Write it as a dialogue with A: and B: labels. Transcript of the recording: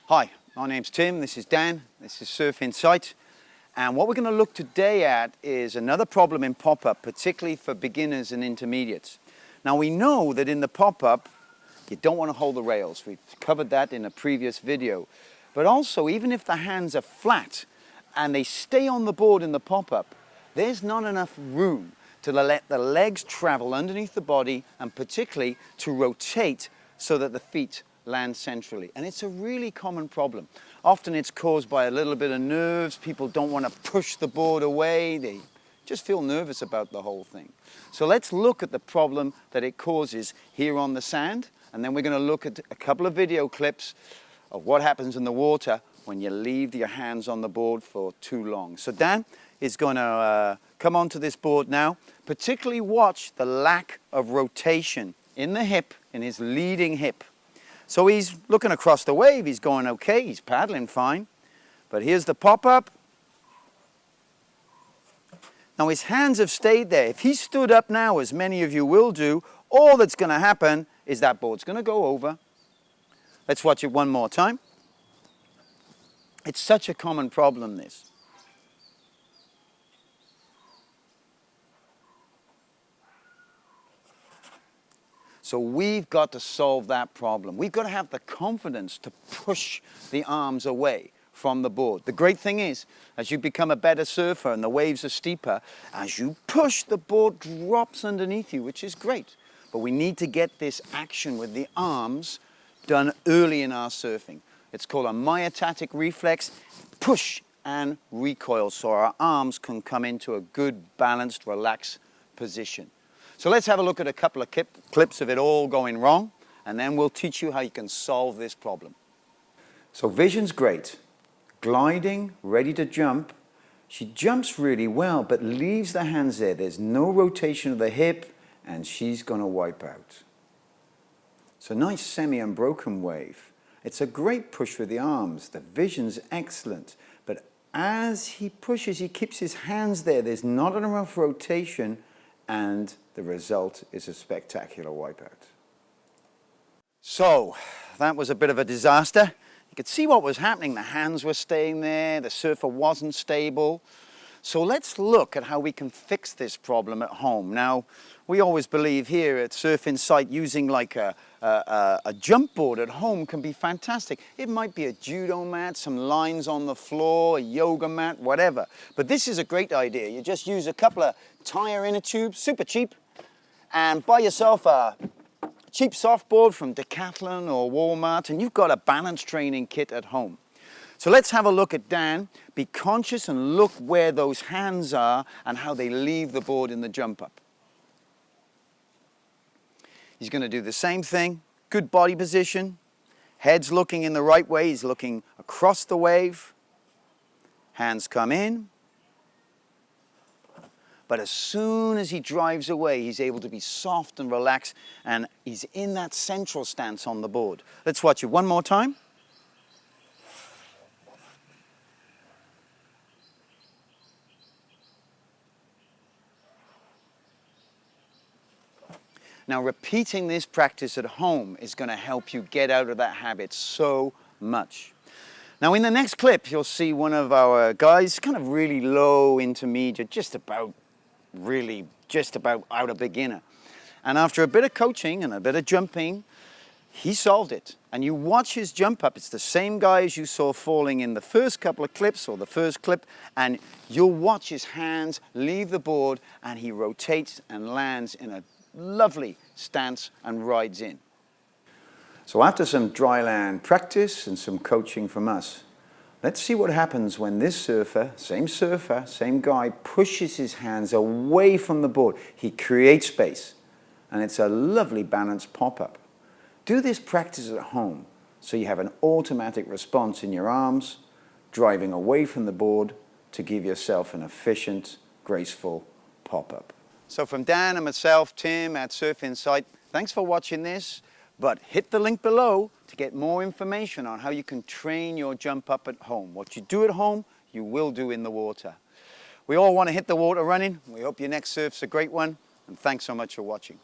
A: Hi, my name's Tim, this is Dan, this is Surf Insight, and what we're going to look today at is another problem in pop-up, particularly for beginners and intermediates. Now we know that in the pop-up you don't want to hold the rails. We've covered that in a previous video. But also, even if the hands are flat and they stay on the board in the pop-up, there's not enough room to let the legs travel underneath the body and particularly to rotate so that the feet land centrally. And it's a really common problem. Often it's caused by a little bit of nerves. People don't want to push the board away. They just feel nervous about the whole thing. So let's look at the problem that it causes here on the sand, and then we're going to look at a couple of video clips of what happens in the water when you leave your hands on the board for too long. So Dan is going to come onto this board now. Particularly watch the lack of rotation in the hip, in his leading hip. So he's looking across the wave, he's going okay, he's paddling fine. But here's the pop-up. Now his hands have stayed there. If he stood up now, as many of you will do, all that's going to happen is that board's going to go over. Let's watch it one more time. It's such a common problem, this. So we've got to solve that problem. We've got to have the confidence to push the arms away from the board. The great thing is, as you become a better surfer and the waves are steeper, as you push, the board drops underneath you, which is great. But we need to get this action with the arms done early in our surfing. It's called a myotatic reflex, push and recoil, so our arms can come into a good, balanced, relaxed position. So let's have a look at a couple of clips of it all going wrong, and then we'll teach you how you can solve this problem. So vision's great. Gliding, ready to jump. She jumps really well, but leaves the hands there. There's no rotation of the hip, and she's going to wipe out. It's a nice semi-unbroken wave. It's a great push with the arms. The vision's excellent. But as he pushes, he keeps his hands there. There's not enough rotation, and the result is a spectacular wipeout. So, that was a bit of a disaster. You could see what was happening. The hands were staying there, the surfer wasn't stable. So let's look at how we can fix this problem at home. Now, we always believe here at Surf Insight using like a jump board at home can be fantastic. It might be a judo mat, some lines on the floor, a yoga mat, whatever. But this is a great idea. You just use a couple of tire inner tubes, super cheap, and buy yourself a cheap softboard from Decathlon or Walmart, and you've got a balance training kit at home. So let's have a look at Dan. Be conscious and look where those hands are and how they leave the board in the jump up. He's going to do the same thing. Good body position. Head's looking in the right way. He's looking across the wave. Hands come in. But as soon as he drives away, he's able to be soft and relaxed, and he's in that central stance on the board. Let's watch it one more time. Now, repeating this practice at home is going to help you get out of that habit so much. Now, in the next clip, you'll see one of our guys, kind of really low intermediate, just about out of beginner. And after a bit of coaching and a bit of jumping, he solved it. And you watch his jump up. It's the same guy as you saw falling in the first couple of clips or the first clip. And you'll watch his hands leave the board and he rotates and lands in a lovely stance and rides in. So after some dry land practice and some coaching from us, let's see what happens when this surfer, same guy, pushes his hands away from the board. He creates space, and it's a lovely balanced pop-up. Do this practice at home so you have an automatic response in your arms, driving away from the board to give yourself an efficient, graceful pop-up. So from Dan and myself, Tim at Surf Insight, thanks for watching this, but hit the link below to get more information on how you can train your jump up at home. What you do at home, you will do in the water. We all want to hit the water running. We hope your next surf's a great one, and thanks so much for watching.